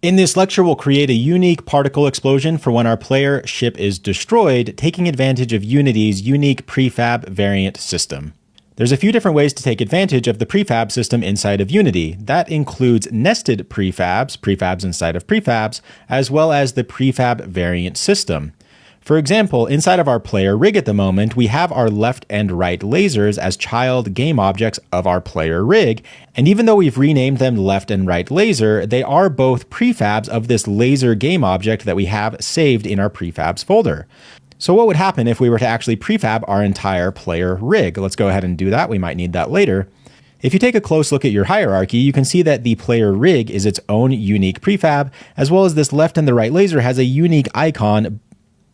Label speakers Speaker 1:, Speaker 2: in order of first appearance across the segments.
Speaker 1: In this lecture, we'll create a unique particle explosion for when our player ship is destroyed, taking advantage of Unity's unique prefab variant system. There's a few different ways to take advantage of the prefab system inside of Unity. That includes nested prefabs, prefabs inside of prefabs, as well as the prefab variant system. For example, inside of our player rig at the moment, we have our left and right lasers as child game objects of our player rig. And even though we've renamed them left and right laser, they are both prefabs of this laser game object that we have saved in our prefabs folder. So what would happen if we were to actually prefab our entire player rig? Let's go ahead and do that. We might need that later. If you take a close look at your hierarchy, you can see that the player rig is its own unique prefab, as well as this left and the right laser has a unique icon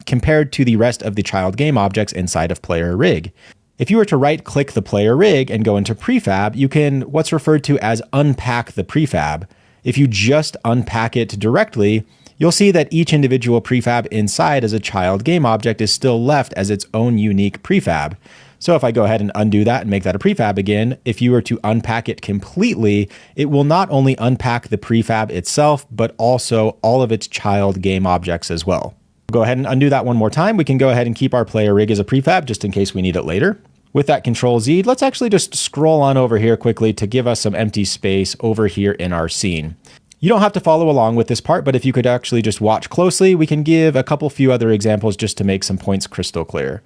Speaker 1: compared to the rest of the child game objects inside of player rig. If you were to right-click the player rig and go into prefab, you can what's referred to as unpack the prefab. If you just unpack it directly, you'll see that each individual prefab inside as a child game object is still left as its own unique prefab. So if I go ahead and undo that and make that a prefab again, if you were to unpack it completely, it will not only unpack the prefab itself, but also all of its child game objects as well. Go ahead and undo that one more time. We can go ahead and keep our player rig as a prefab just in case we need it later. With that Control Z, let's actually just scroll on over here quickly to give us some empty space over here in our scene. You don't have to follow along with this part, but if you could actually just watch closely, we can give a couple few other examples just to make some points crystal clear.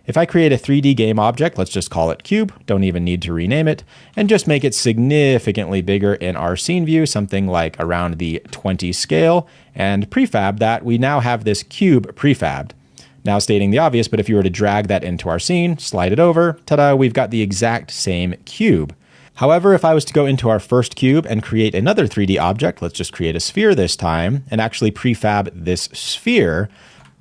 Speaker 1: If I create a 3D game object, let's just call it cube, don't even need to rename it, and just make it significantly bigger in our scene view, something like around the 20 scale, and prefab that, we now have this cube prefabbed. Now stating the obvious, but if you were to drag that into our scene, slide it over, ta-da, we've got the exact same cube. However, if I was to go into our first cube and create another 3D object, let's just create a sphere this time, and actually prefab this sphere,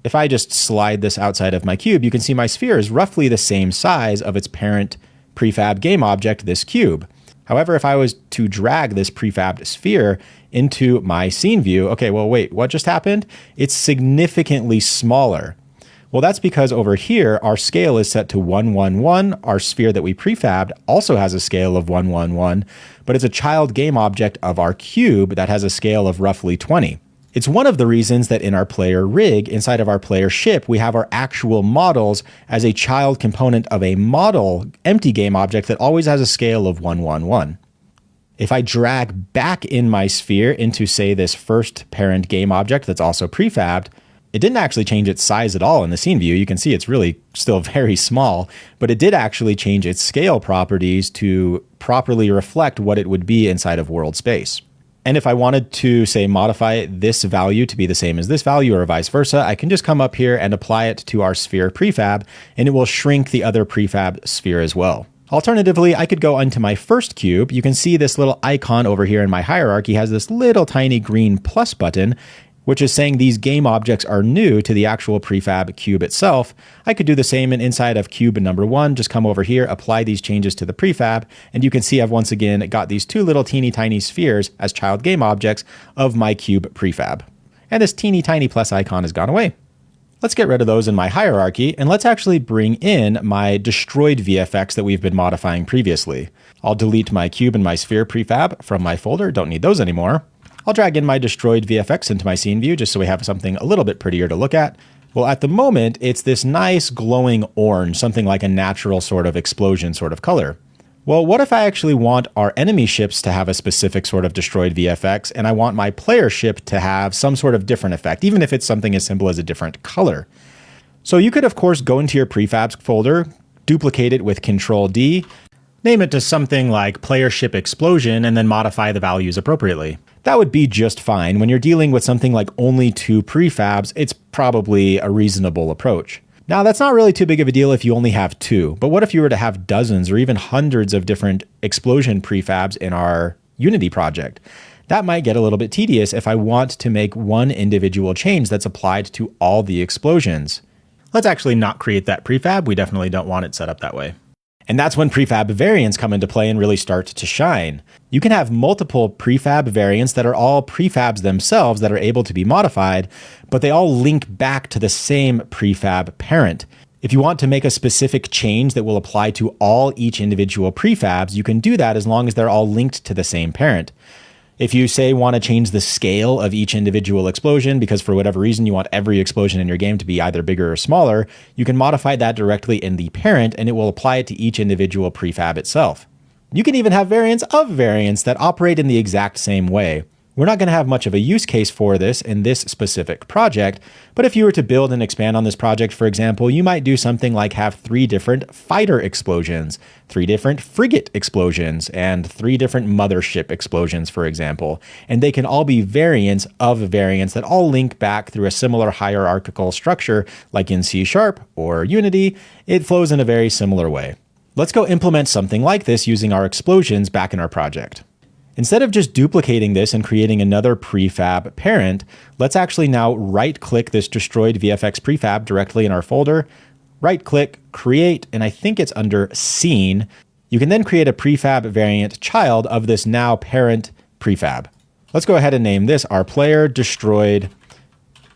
Speaker 1: if I just slide this outside of my cube, you can see my sphere is roughly the same size of its parent prefab game object, this cube. However, if I was to drag this prefabbed sphere into my scene view, okay, well, wait, what just happened? It's significantly smaller. Well, that's because over here, our scale is set to 111. Our sphere that we prefabbed also has a scale of 111, but it's a child game object of our cube that has a scale of roughly 20. It's one of the reasons that in our player rig, inside of our player ship, we have our actual models as a child component of a model empty game object that always has a scale of 111. If I drag back in my sphere into, say, this first parent game object that's also prefabbed, it didn't actually change its size at all in the scene view. You can see it's really still very small, but it did actually change its scale properties to properly reflect what it would be inside of world space. And if I wanted to, say, modify this value to be the same as this value or vice versa, I can just come up here and apply it to our sphere prefab, and it will shrink the other prefab sphere as well. Alternatively, I could go onto my first cube. You can see this little icon over here in my hierarchy has this little tiny green plus button, which is saying these game objects are new to the actual prefab cube itself. I could do the same inside of cube number 1, just come over here, apply these changes to the prefab, and you can see I've once again got these two little teeny tiny spheres as child game objects of my cube prefab. And this teeny tiny plus icon has gone away. Let's get rid of those in my hierarchy, and let's actually bring in my destroyed VFX that we've been modifying previously. I'll delete my cube and my sphere prefab from my folder, don't need those anymore. I'll drag in my destroyed VFX into my scene view just so we have something a little bit prettier to look at. Well, at the moment, it's this nice glowing orange, something like a natural sort of explosion sort of color. Well, what if I actually want our enemy ships to have a specific sort of destroyed VFX, and I want my player ship to have some sort of different effect, even if it's something as simple as a different color? So you could, of course, go into your prefabs folder, duplicate it with Control D, name it to something like player ship explosion, and then modify the values appropriately. That would be just fine. When you're dealing with something like only 2 prefabs, it's probably a reasonable approach. Now, that's not really too big of a deal if you only have 2, but what if you were to have dozens or even hundreds of different explosion prefabs in our Unity project? That might get a little bit tedious if I want to make one individual change that's applied to all the explosions. Let's actually not create that prefab. We definitely don't want it set up that way. And that's when prefab variants come into play and really start to shine. You can have multiple prefab variants that are all prefabs themselves that are able to be modified, but they all link back to the same prefab parent. If you want to make a specific change that will apply to all each individual prefabs, you can do that as long as they're all linked to the same parent. If you say want to change the scale of each individual explosion because for whatever reason you want every explosion in your game to be either bigger or smaller, you can modify that directly in the parent and it will apply it to each individual prefab itself. You can even have variants of variants that operate in the exact same way. We're not going to have much of a use case for this in this specific project, but if you were to build and expand on this project, for example, you might do something like have 3 different fighter explosions, 3 different frigate explosions, and 3 different mothership explosions, for example. And they can all be variants of variants that all link back through a similar hierarchical structure like in C# or Unity. It flows in a very similar way. Let's go implement something like this using our explosions back in our project. Instead of just duplicating this and creating another prefab parent, let's actually now right-click this destroyed VFX prefab directly in our folder, right-click, create, and I think it's under scene. You can then create a prefab variant child of this now parent prefab. Let's go ahead and name this our player destroyed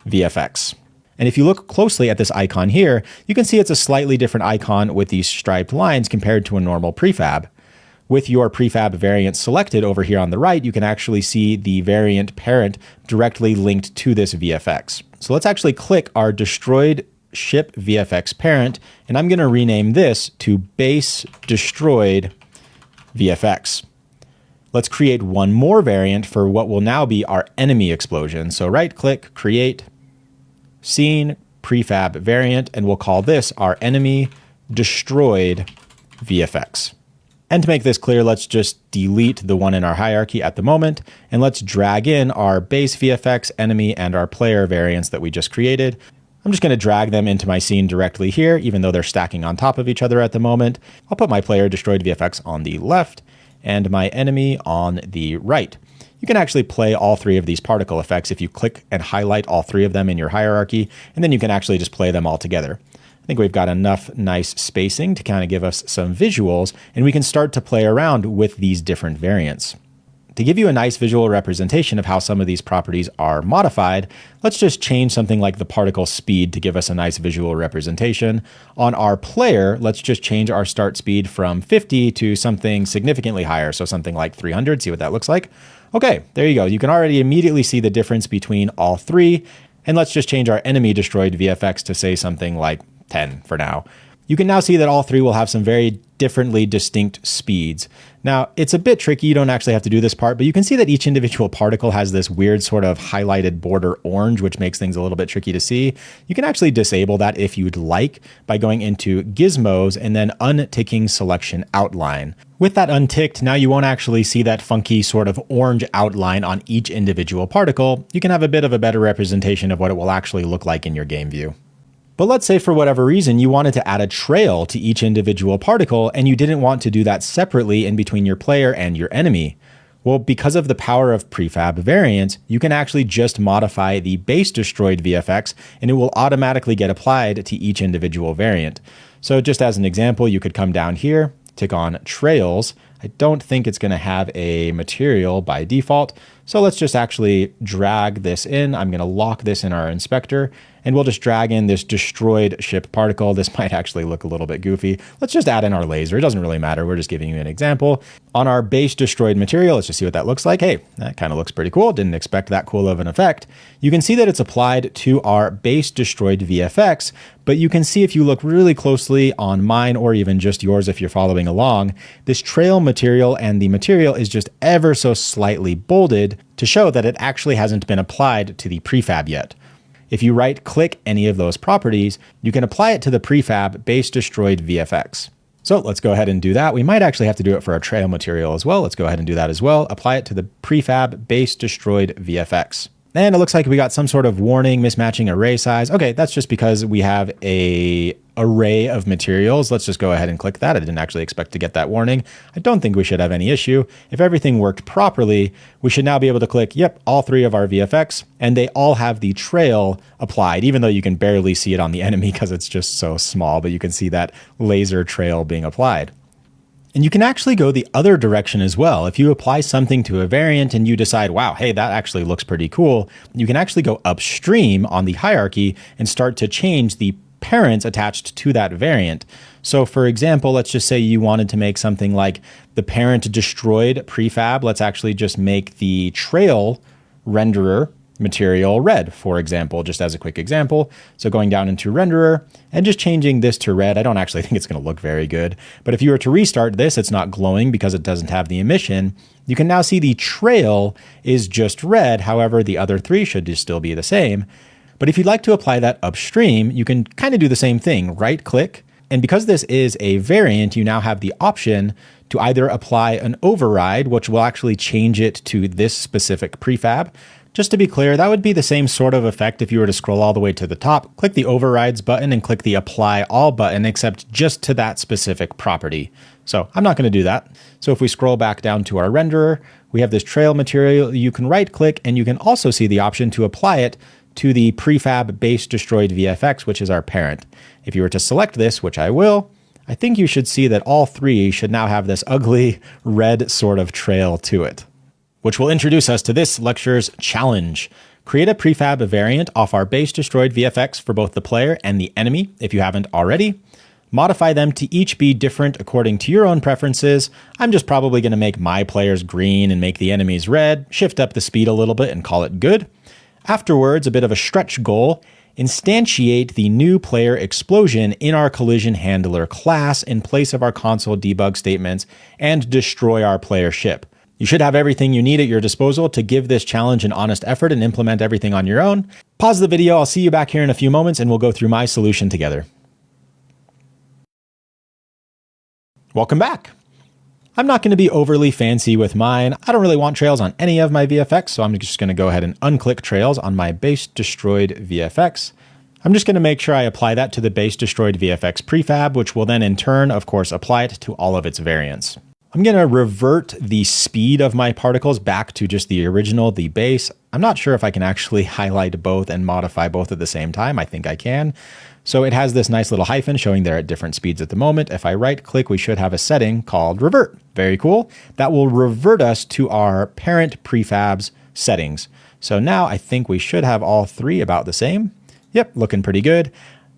Speaker 1: VFX. And if you look closely at this icon here, you can see it's a slightly different icon with these striped lines compared to a normal prefab. With your prefab variant selected over here on the right, you can actually see the variant parent directly linked to this VFX. So let's actually click our destroyed ship VFX parent, and I'm going to rename this to base destroyed VFX. Let's create one more variant for what will now be our enemy explosion. So right click, create, scene, prefab variant, and we'll call this our enemy destroyed VFX. And to make this clear, let's just delete the one in our hierarchy at the moment, and let's drag in our base VFX, enemy, and our player variants that we just created. I'm just going to drag them into my scene directly here, even though they're stacking on top of each other at the moment. I'll put my player destroyed VFX on the left and my enemy on the right. You can actually play all 3 of these particle effects if you click and highlight all 3 of them in your hierarchy, and then you can actually just play them all together. I think we've got enough nice spacing to kind of give us some visuals, and we can start to play around with these different variants. To give you a nice visual representation of how some of these properties are modified, let's just change something like the particle speed to give us a nice visual representation. On our player, let's just change our start speed from 50 to something significantly higher, so something like 300, see what that looks like. Okay, there you go. You can already immediately see the difference between all 3, and let's just change our enemy destroyed VFX to say something like 10 for now. You can now see that all 3 will have some very differently distinct speeds. Now, it's a bit tricky. You don't actually have to do this part, but you can see that each individual particle has this weird sort of highlighted border orange, which makes things a little bit tricky to see. You can actually disable that if you'd like by going into gizmos and then unticking selection outline. With that unticked, now you won't actually see that funky sort of orange outline on each individual particle. You can have a bit of a better representation of what it will actually look like in your game view. But let's say for whatever reason you wanted to add a trail to each individual particle and you didn't want to do that separately in between your player and your enemy. Well, because of the power of prefab variants, you can actually just modify the base destroyed VFX and it will automatically get applied to each individual variant. So just as an example, you could come down here, tick on trails. I don't think it's going to have a material by default. So let's just actually drag this in. I'm going to lock this in our inspector and we'll just drag in this destroyed ship particle. This might actually look a little bit goofy. Let's just add in our laser. It doesn't really matter. We're just giving you an example. On our base destroyed material, let's just see what that looks like. Hey, that kind of looks pretty cool. Didn't expect that cool of an effect. You can see that it's applied to our base destroyed VFX, but you can see if you look really closely on mine or even just yours if you're following along, this trail material and the material is just ever so slightly bolded to show that it actually hasn't been applied to the prefab yet. If you right-click any of those properties, you can apply it to the prefab base destroyed VFX. So let's go ahead and do that. We might actually have to do it for our trail material as well. Let's go ahead and do that as well. Apply it to the prefab base destroyed VFX. And it looks like we got some sort of warning, mismatching array size. Okay, that's just because we have a array of materials. Let's just go ahead and click that. I didn't actually expect to get that warning. I don't think we should have any issue. If everything worked properly, we should now be able to click, yep, all 3 of our VFX, and they all have the trail applied, even though you can barely see it on the enemy because it's just so small, but you can see that laser trail being applied. And you can actually go the other direction as well. If you apply something to a variant and you decide, wow, hey, that actually looks pretty cool, you can actually go upstream on the hierarchy and start to change the parents attached to that variant. So for example, let's just say you wanted to make something like the parent destroyed prefab. Let's actually just make the trail renderer material red, for example, just as a quick example. So going down into renderer and just changing this to red. I don't actually think it's going to look very good, but if you were to restart this, it's not glowing because it doesn't have the emission. You can now see the trail is just red. However, the other three should just still be the same. But if you'd like to apply that upstream, you can kind of do the same thing, right click. And because this is a variant, you now have the option to either apply an override, which will actually change it to this specific prefab. Just to be clear, that would be the same sort of effect if you were to scroll all the way to the top, click the overrides button and click the apply all button, except just to that specific property. So I'm not going to do that. So if we scroll back down to our renderer, we have this trail material. You can right click and you can also see the option to apply it to the prefab base destroyed VFX, which is our parent. If you were to select this, which I will, I think you should see that all three should now have this ugly red sort of trail to it, which will introduce us to this lecture's challenge. Create a prefab variant off our base destroyed VFX for both the player and the enemy, if you haven't already. Modify them to each be different according to your own preferences. I'm just probably going to make my players green and make the enemies red, shift up the speed a little bit and call it good. Afterwards, a bit of a stretch goal, instantiate the new player explosion in our collision handler class in place of our console debug statements and destroy our player ship. You should have everything you need at your disposal to give this challenge an honest effort and implement everything on your own. Pause the video, I'll see you back here in a few moments and we'll go through my solution together. Welcome back. I'm not going to be overly fancy with mine. I don't really want trails on any of my VFX, so I'm just going to go ahead and unclick trails on my base destroyed VFX. I'm just going to make sure I apply that to the base destroyed VFX prefab, which will then in turn, of course, apply it to all of its variants. I'm going to revert the speed of my particles back to just the original, the base. I'm not sure if I can actually highlight both and modify both at the same time. I think I can. So it has this nice little hyphen showing they're at different speeds at the moment. If I right click, we should have a setting called revert. Very cool. That will revert us to our parent prefabs settings. So now I think we should have all three about the same. Yep, looking pretty good.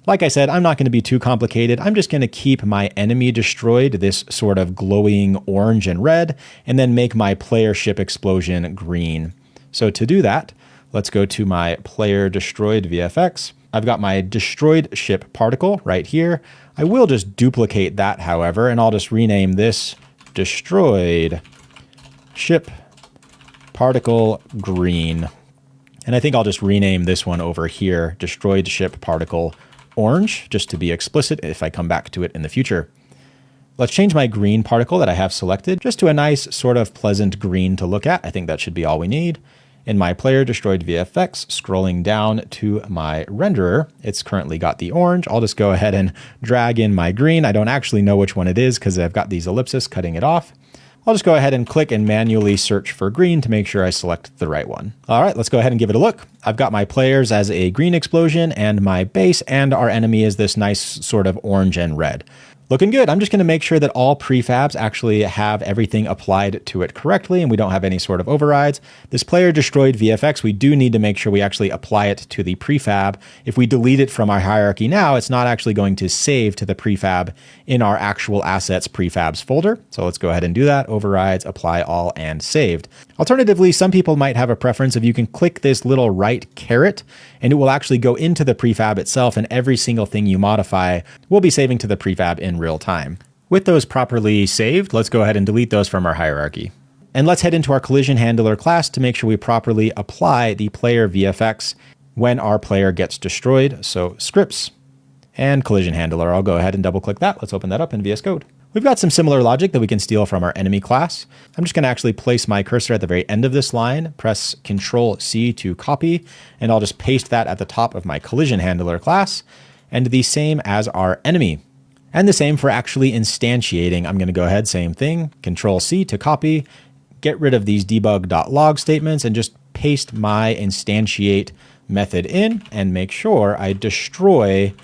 Speaker 1: Like I said, I'm not going to be too complicated. I'm just going to keep my enemy destroyed this sort of glowing orange and red, and then make my player ship explosion green. So to do that, let's go to my player destroyed VFX. I've got my destroyed ship particle right here. I will just duplicate that, however, and I'll just rename this destroyed ship particle green. And I think I'll just rename this one over here, destroyed ship particle orange, just to be explicit if I come back to it in the future. Let's change my green particle that I have selected just to a nice sort of pleasant green to look at. I think that should be all we need. In my player destroyed VFX, scrolling down to my renderer, it's currently got the orange. I'll just go ahead and drag in my green. I don't actually know which one it is because I've got these ellipses cutting it off. I'll just go ahead and click and manually search for green to make sure I select the right one. All right, let's go ahead and give it a look. I've got my players as a green explosion and my base and our enemy is this nice sort of orange and red. Looking good. I'm just going to make sure that all prefabs actually have everything applied to it correctly and we don't have any sort of overrides. This player destroyed VFX, we do need to make sure we actually apply it to the prefab. If we delete it from our hierarchy now, it's not actually going to save to the prefab in our actual assets prefabs folder. So let's go ahead and do that. Overrides, apply all, and saved. Alternatively, some people might have a preference if you can click this little right caret and it will actually go into the prefab itself and every single thing you modify will be saving to the prefab in real time. With those properly saved, let's go ahead and delete those from our hierarchy. And let's head into our collision handler class to make sure we properly apply the player VFX when our player gets destroyed. So scripts and collision handler. I'll go ahead and double click that. Let's open that up in VS Code. We've got some similar logic that we can steal from our enemy class. I'm just going to actually place my cursor at the very end of this line, press Control-C to copy, and I'll just paste that at the top of my collision handler class, and the same as our enemy. And the same for actually instantiating. I'm going to go ahead, same thing, Control-C to copy, get rid of these debug.log statements, and just paste my instantiate method in, and make sure I destroy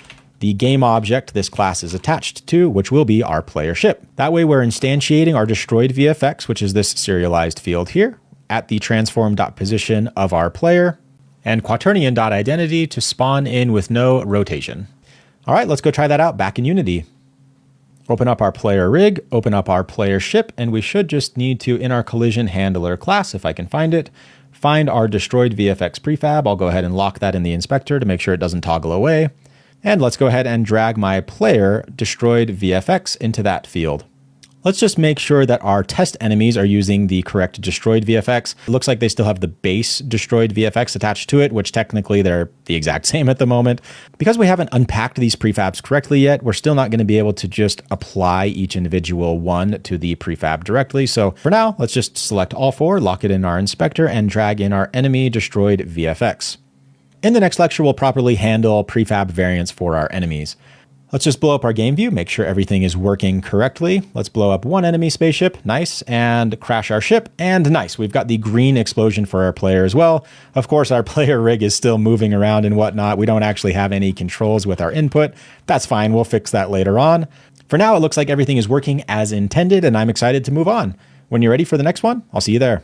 Speaker 1: the game object this class is attached to, which will be our player ship. That way we're instantiating our destroyed VFX, which is this serialized field here, at the transform.position of our player, and quaternion.identity to spawn in with no rotation. All right, let's go try that out back in Unity. Open up our player rig, open up our player ship, and we should just need to, in our collision handler class, if I can find it, find our destroyed VFX prefab. I'll go ahead and lock that in the inspector to make sure it doesn't toggle away. And let's go ahead and drag my player destroyed VFX into that field. Let's just make sure that our test enemies are using the correct destroyed VFX. It looks like they still have the base destroyed VFX attached to it, which technically they're the exact same at the moment. Because we haven't unpacked these prefabs correctly yet, we're still not going to be able to just apply each individual one to the prefab directly. So for now, let's just select all four, lock it in our inspector, and drag in our enemy destroyed VFX. In the next lecture, we'll properly handle prefab variants for our enemies. Let's just blow up our game view, make sure everything is working correctly. Let's blow up one enemy spaceship, nice, and crash our ship, and nice. We've got the green explosion for our player as well. Of course, our player rig is still moving around and whatnot. We don't actually have any controls with our input. That's fine, we'll fix that later on. For now, it looks like everything is working as intended, and I'm excited to move on. When you're ready for the next one, I'll see you there.